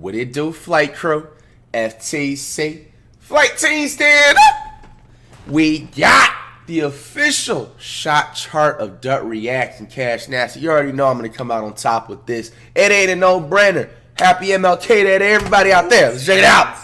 What it do, flight crew? FTC. Flight team, stand up! We got the official shot chart of FlightReacts and CashNasty. You already know I'm going to come out on top with this. It ain't a no-brainer. Happy MLK Day to everybody out there. Let's check it out.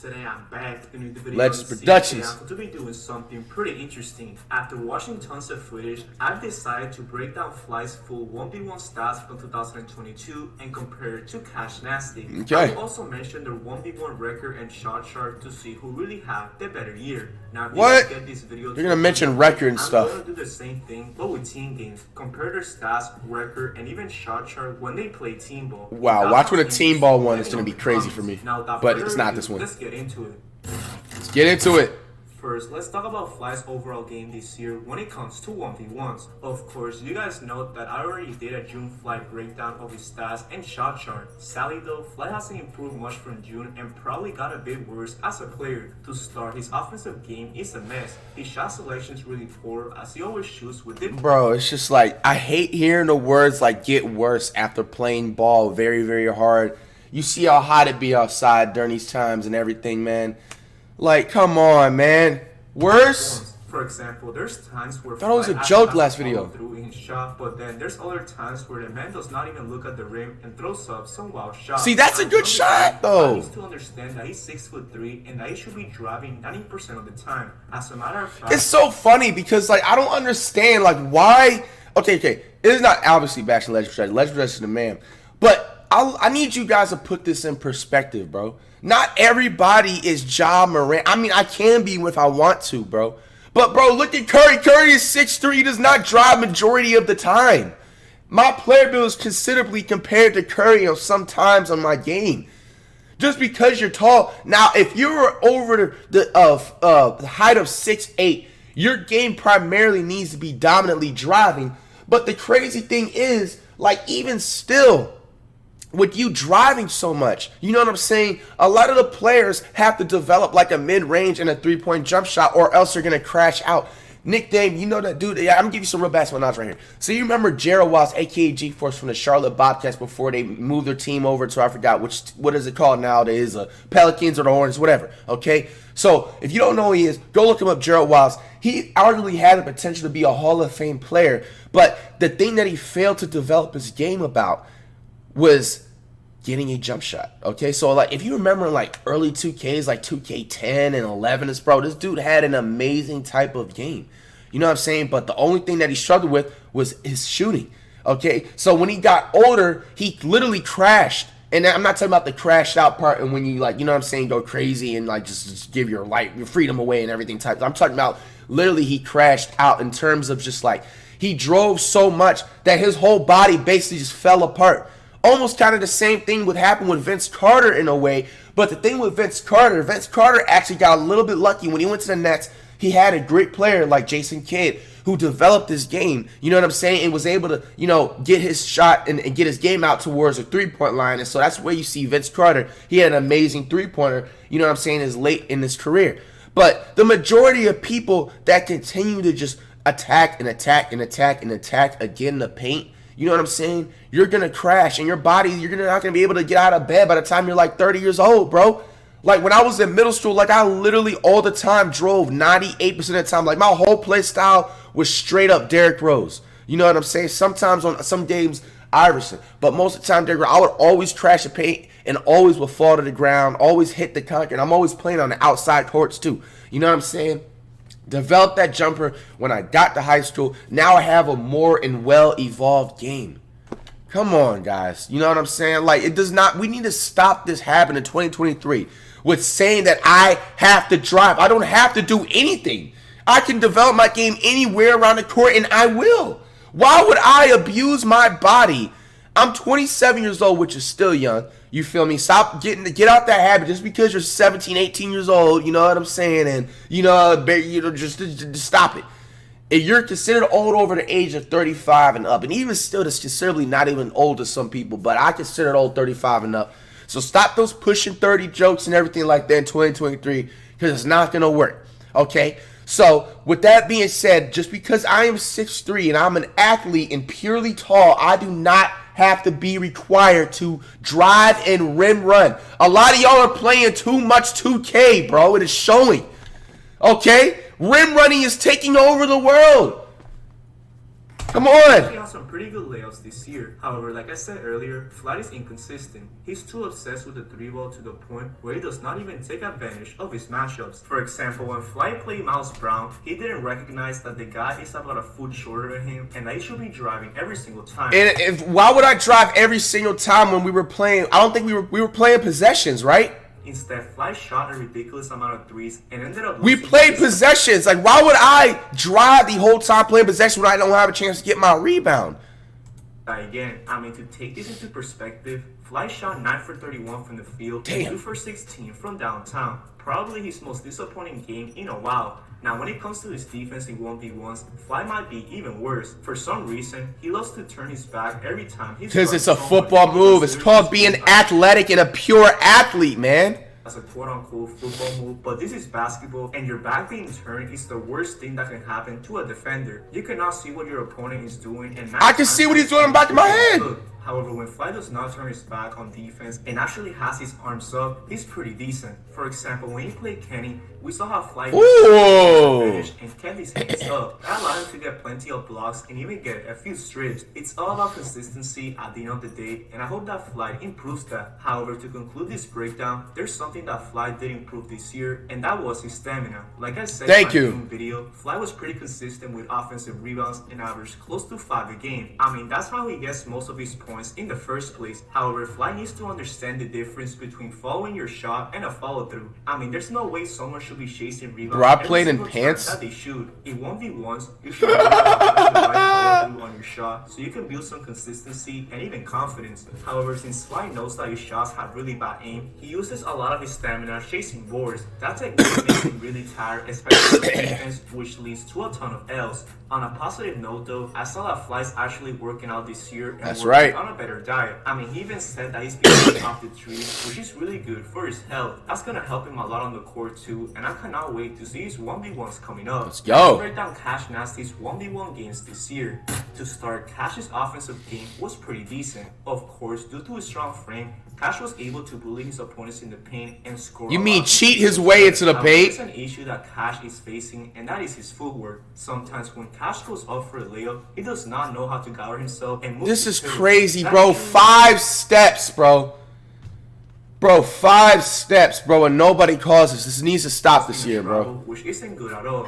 Today I'm back to the video. Legends Productions. To be doing something pretty interesting. After watching tons of footage, I've decided to break down Flight's full 1v1 stats from 2022 and compare it to CashNasty. Okay. I will also mention their 1v1 record and Shotchart to see who really had the better year. Now, if what? you get this video, you're gonna mention record and stuff. I'm gonna do the same thing, but with team games. Compare their stats, record, and even Shotchart when they play team ball. Wow, watch when a team ball one is gonna be crazy for me. Now, but it's not this one. Let's get into it. Let's get into it. First, let's talk about Flight's overall game this year when it comes to 1v1s. Of course, you guys know that I already did a June Flight breakdown of his stats and shot chart. Sadly though, Flight hasn't improved much from June and probably got a bit worse as a player. To start, his offensive game is a mess. His shot selection is really poor as he always shoots with it. Bro, it's just like, I hate hearing the words like get worse after playing ball very, very hard. You see how hot it be outside during these times and everything, man. Like, come on, man. Worse? For example, there's times where that was a joke last video. Through in his shot, but then there's other times where the man does not even look at the rim and throws up some wild shots. See, that's a good shot, though. He needs to understand that he's 6'3" and that he should be driving 90% of the time. As a matter of fact, it's so funny because like I don't understand like why. Okay, it is not obviously bashing Legend is the man, but I need you guys to put this in perspective, bro. Not everybody is Ja Morant. I mean, I can be if I want to, bro. But, bro, look at Curry. Curry is 6'3". He does not drive majority of the time. My player build is considerably compared to Curry sometimes on my game. Just because you're tall. Now, if you're over the height of 6'8", your game primarily needs to be dominantly driving. But the crazy thing is, like, even still, with you driving so much, you know what I'm saying? A lot of the players have to develop like a mid-range and a three-point jump shot or else they're going to crash out. Nick Dame, you know that dude. Yeah, I'm going to give you some real basketball knowledge right here. So you remember Gerald Watts, a.k.a. G-Force from the Charlotte Bobcats before they moved their team over to, I forgot, what is it called nowadays? Pelicans or the Hornets, whatever, okay? So if you don't know who he is, go look him up, Gerald Watts. He arguably had the potential to be a Hall of Fame player, but the thing that he failed to develop his game about was getting a jump shot. Okay, so like if you remember like early 2Ks, like 2K10 and 11, this dude had an amazing type of game. You know what I'm saying? But the only thing that he struggled with was his shooting. Okay, so when he got older, he literally crashed. And I'm not talking about the crashed out part and when you like, you know what I'm saying, go crazy and like just give your freedom away and everything type. I'm talking about literally he crashed out in terms of just like he drove so much that his whole body basically just fell apart. Almost kind of the same thing would happen with Vince Carter in a way. But the thing with Vince Carter actually got a little bit lucky. When he went to the Nets, he had a great player like Jason Kidd who developed his game, you know what I'm saying, and was able to, you know, get his shot and get his game out towards a three-point line. And so that's where you see Vince Carter. He had an amazing three-pointer, you know what I'm saying, is late in his career. But the majority of people that continue to just attack and attack and attack and attack again in the paint, you know what I'm saying? You're going to crash and your body, you're not going to be able to get out of bed by the time you're like 30 years old, bro. Like when I was in middle school, like I literally all the time drove 98% of the time. Like my whole play style was straight up Derrick Rose. You know what I'm saying? Sometimes on some games, Iverson. But most of the time, Derrick Rose, I would always crash the paint and always would fall to the ground, always hit the concrete. I'm always playing on the outside courts too. You know what I'm saying? Developed that jumper when I got to high school. Now I have a more and well-evolved game. Come on, guys. You know what I'm saying? Like, it does not... We need to stop this happening in 2023 with saying that I have to drive. I don't have to do anything. I can develop my game anywhere around the court, and I will. Why would I abuse my body? I'm 27 years old, which is still young. You feel me? Get out that habit just because you're 17, 18 years old. You know what I'm saying? And, just stop it. If you're considered old over the age of 35 and up, and even still, that's considerably not even old to some people, but I consider it old 35 and up. So stop those pushing 30 jokes and everything like that in 2023 because it's not going to work. Okay? So with that being said, just because I am 6'3" and I'm an athlete and purely tall, I do not have to be required to drive and rim run. A lot of y'all are playing too much 2K, bro. It is showing. Okay? Rim running is taking over the world. Come on. He has some pretty good layups this year. However, like I said earlier, Flight is inconsistent. He's too obsessed with the 3-ball to the point where he does not even take advantage of his matchups. For example, when Flight played Miles Brown, he didn't recognize that the guy is about a foot shorter than him and that he should be driving every single time. And why would I drive every single time when we were playing? I don't think we were playing possessions, right? Instead, Flight shot a ridiculous amount of threes and ended up We played possessions. Like, why would I drive the whole time playing possession when I don't have a chance to get my rebound? Again, I mean, to take this into perspective, Flight shot 9 for 31 from the field and 2 for 16 from downtown. Probably his most disappointing game in a while. Now, when it comes to his defense in 1v1s, Fly might be even worse. For some reason, he loves to turn his back every time he's because it's a football move. It's called being athletic and a pure athlete, man. As a quote-unquote football move, but this is basketball, and your back being turned is the worst thing that can happen to a defender. You cannot see what your opponent is doing, and I can see what he's doing in the back of my head. However, when Fly does not turn his back on defense and actually has his arms up, he's pretty decent. For example, when he played Kenny, we saw how Fly and kept his hands up. That allowed him to get plenty of blocks and even get a few strips. It's all about consistency at the end of the day, and I hope that Fly improves that. However, to conclude this breakdown, there's something that Fly did improve this year, and that was his stamina. Like I said in my video, Fly was pretty consistent with offensive rebounds and averaged close to 5 a game. I mean, that's how he gets most of his points in the first place. However, Fly needs to understand the difference between following your shot and a follow-through. I mean, there's no way someone should be chasing rebounds. Bro, I played in pants. That they should. In 1v1s, you should the right follow-through on your shot so you can build some consistency and even confidence. However, since Fly knows that his shots have really bad aim, he uses a lot of his stamina chasing boards. That technique makes him really tired, especially in defense, which leads to a ton of L's. On a positive note though, I saw that Fly's actually working out this year and working on a better diet. I mean, he even said that he's been eating off the tree, which is really good for his health. That's gonna help him a lot on the court too, and I cannot wait to see his 1v1s coming up. Let's go. Let's break down CashNasty's 1v1 games this year. To start, Cash's offensive game was pretty decent. Of course, due to his strong frame, Cash was able to bully his opponents in the paint and score. You mean cheat his way into the paint? It's an issue that Cash is facing, and that is his footwork. Sometimes when Cash goes up for a layup, he does not know how to gather himself and move. This is crazy, bro. 5 steps, bro. Bro, 5 steps, bro, and nobody calls this. This needs to stop this year, bro. Which isn't good at all.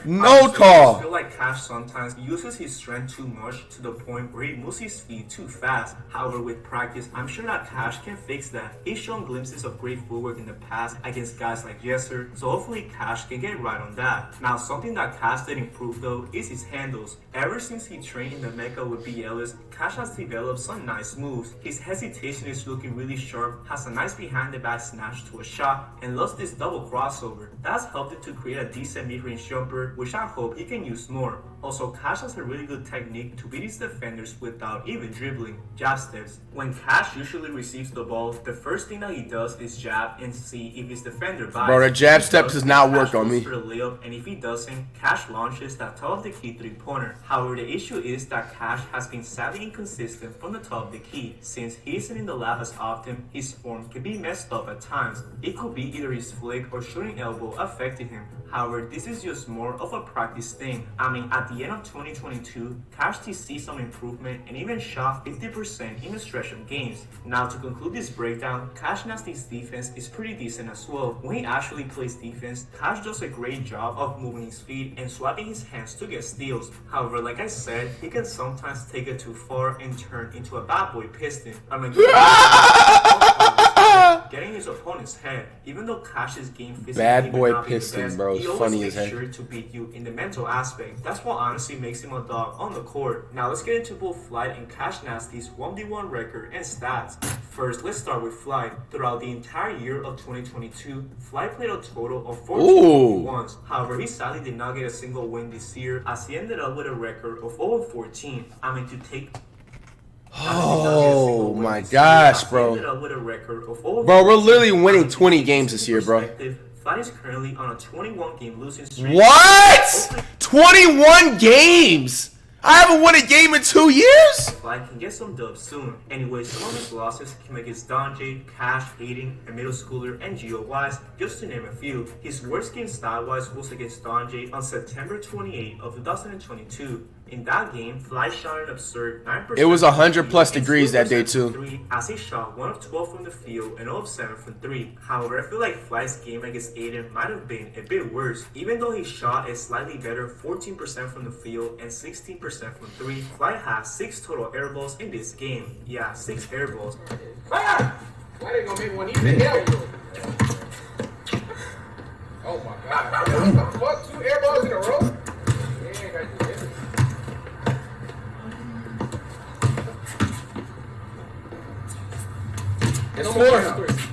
No call. I feel like Cash sometimes uses his strength too much to the point where he moves his feet too fast. However, with practice, I'm sure that Cash can fix that. He's shown glimpses of great footwork in the past against guys like Jesser, so hopefully Cash can get right on that. Now, something that Cash did improve though is his handles. Ever since he trained in the Mecca with B. Ellis, Cash has developed some nice moves. His hesitation is looking really sharp, has a nice behind the back snatch to a shot, and loves this double crossover. That's helped him to create a decent mid-range jumper, which I hope he can use more. Also, Cash has a really good technique to beat his defenders without even dribbling. Jab steps. When Cash usually receives the ball, the first thing that he does is jab and see if his defender buys. Bro, the jab step does not work on me. For the layup, and if he doesn't, Cash launches that top of the key 3-pointer. However, the issue is that Cash has been sadly inconsistent from the top of the key. Since he isn't in the lab as often, his form can be messed up at times. It could be either his flick or shooting elbow affecting him. However, this is just more of a practice thing. I mean, at the end of 2022, Cash did see some improvement and even shot 50% in a stretch of games. Now, to conclude this breakdown, CashNasty's defense is pretty decent as well. When he actually plays defense, Cash does a great job of moving his feet and swiping his hands to get steals. However, like I said, he can sometimes take it too far and turn into a bad boy piston. I mean, getting his opponent's head. Even though Cash's game physically bad boy not be the piston, best, bro. he It's funny always as makes heck. sure to beat you in the mental aspect. That's what honestly makes him a dog on the court. Now let's get into both Flight and CashNasty's 1v1 record and stats. First, let's start with Flight. Throughout the entire year of 2022, Flight played a total of 14 1s. However, he sadly did not get a single win this year, as he ended up with a record of 0-14. I mean, to take... Oh my gosh, bro. Bro, we're literally winning 20 games this year, bro. Flight is currently on a 21-game losing streak. What? 21 games? I haven't won a game in 2 years? Flight can get some dubs soon. Anyway, some of his losses came against Donjay, Cash, Hayden, a middle schooler, and Geo Wise, just to name a few. His worst game style-wise was against Donjay on September 28 of 2022. In that game, Flight shot an absurd 9%. It was 100 plus degrees that day too. As he shot 1 of 12 from the field and 0 of 7 from 3. However, I feel like Flight's game against Aiden might have been a bit worse. Even though he shot a slightly better 14% from the field and 16% from 3, Flight has 6 total airballs in this game. Yeah, 6 airballs. Why they gonna make one even hell? Oh my god. What the fuck? 2 airballs in a row? Yeah, got this.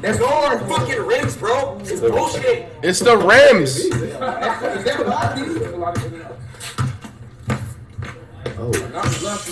There's no more fucking rims, bro. It's bullshit. It's the rims.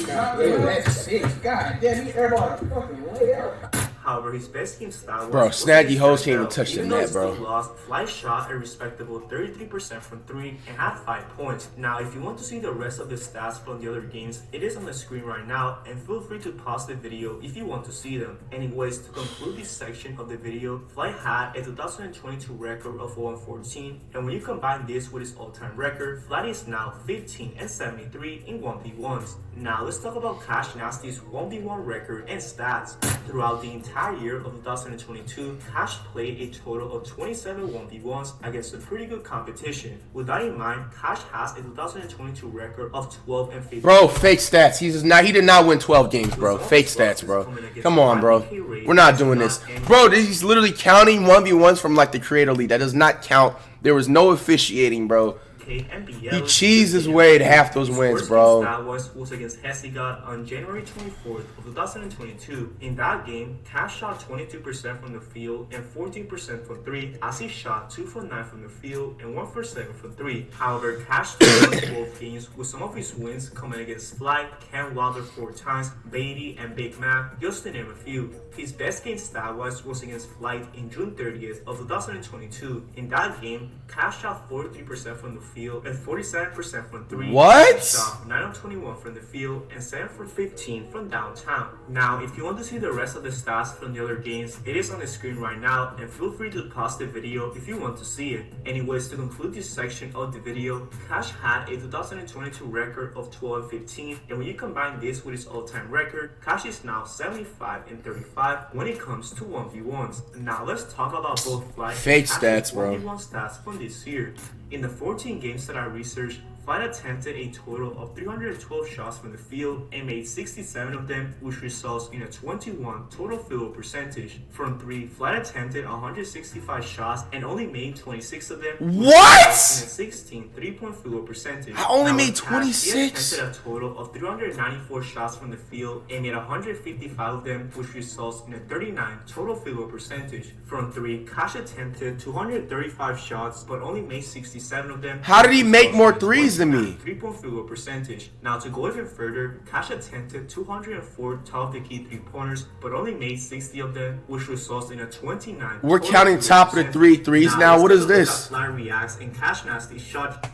That's 6. God damn, these airballs fucking way out. However, his best game style Bro, was Snaggy Hoes can't even touch the even though net, he bro. still lost, Flight shot a respectable 33% from 3 and had 5 points. Now, if you want to see the rest of the stats from the other games, it is on the screen right now, and feel free to pause the video if you want to see them. Anyways, to conclude this section of the video, Flight had a 2022 record of 0-14, and when you combine this with his all-time record, Flight is now 15-73 in 1v1s. Now, let's talk about CashNasty's 1v1 record and stats. Throughout the entire year of 2022, Cash played a total of 27 1v1s against a pretty good competition. With that in mind, Cash has a 2022 record of 12-15. Bro, fake stats. He did not win 12 games, bro. Fake stats, bro. Come on, bro. We're not doing this. Bro, he's literally counting 1v1s from like the Creator League. That does not count. There was no officiating, bro. He cheesed his way to half those wins, bro. That was against Hesigod on January 24th of 2022. In that game, Cash shot 22% from the field and 14% from 3, as he shot 2 for 9 from the field and 1 for 7 from 3. However, Cash won both games with some of his wins coming against Flight, Ken Wilder 4 times, Beatty, and Big Mac, just to name a few. His best game stat-wise was against Flight in June 30th of 2022. In that game, Cash shot 43% from the field and 47% from 3. What? Shot 9 of 21 from the field and 7 for 15 from downtown. Now, if you want to see the rest of the stats from the other games, it is on the screen right now, and feel free to pause the video if you want to see it. Anyways, to conclude this section of the video, Cash had a 2022 record of 12-15, and when you combine this with his all-time record, Cash is now 75-35 when it comes to 1v1s. Now, let's talk about both Flight fake and stats, bro. 1v1 stats from this year. In the 14 games that I researched, Flight attempted a total of 312 shots from the field and made 67 of them, which results in a 21 total field goal percentage. From 3, Flight attempted 165 shots and only made 26 of them. What? In a 16 3-point field goal percentage. I only Now, made with Cash, 26. He attempted a total of 394 shots from the field and made 155 of them, which results in a 39 total field goal percentage. From 3, Cash attempted 235 shots but only made 67 of them. How did he make more threes than me? 3-point field goal percentage. Now, to go even further, Cash attempted 204 top of the key 3-pointers but only made 60 of them, which results in a 29. We're counting top of the threes now. What is this? FlightReacts and CashNasty shot.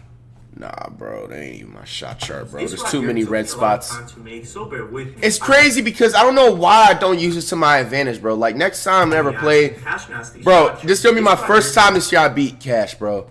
Nah, bro, that ain't even my shot chart, bro. This There's right too here many took red me a lot of spots. time to make, so bear with me. It's crazy because I don't know why I don't use this to my advantage, bro. Like, next time I ever play, CashNasty bro, shot. this is gonna be my This first right time this year I beat Cash, bro.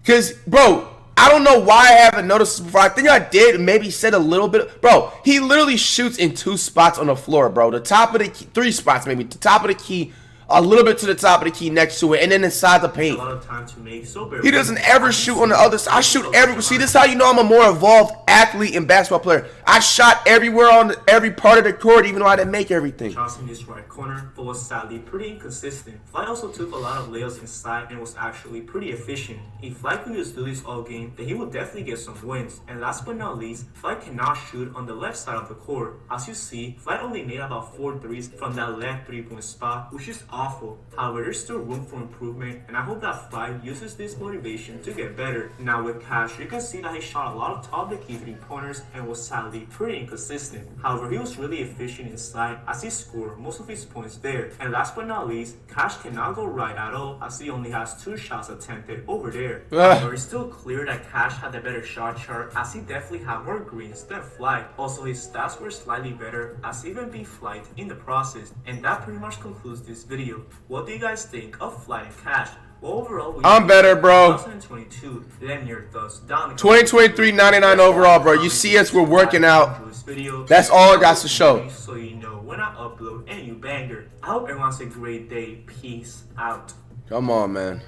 Because, bro, I don't know why I haven't noticed this before. I think I did, maybe said a little bit. Bro, he literally shoots in 2 spots on the floor, bro. The top of the key, 3 spots maybe. The top of the key, a little bit to the top of the key next to it, and then inside the paint. A lot of time to make, so bear He with doesn't me. ever shoot on the other side. I shoot every. See, this is how you know I'm a more evolved athlete and basketball player. I shot everywhere on every part of the court, even though I didn't make everything. Shots in this right corner, but was sadly pretty inconsistent. Flight also took a lot of layups inside and was actually pretty efficient. If Flight could just do this all game, then he would definitely get some wins. And last but not least, Flight cannot shoot on the left side of the court. As you see, Flight only made about 4 threes from that left 3-point spot, which is awful. However, there's still room for improvement, and I hope that Flight uses this motivation to get better. Now with Cash, you can see that he shot a lot of top deck evening pointers and was sadly pretty inconsistent. However, he was really efficient inside as he scored most of his points there. And last but not least, Cash cannot go right at all as he only has 2 shots attempted over there. However, it's still clear that Cash had the better shot chart as he definitely had more greens than Flight. Also, his stats were slightly better as he even beat Flight in the process. And that pretty much concludes this video. What do you guys think of Flight and Cash? Well, overall, I'm better, bro. 2022. Let me your thoughts down. 2023 99 overall, bro. You see us, we're working out. That's all I got to show. So you know when I upload any new banger. I hope everyone has a great day. Peace out. Come on, man.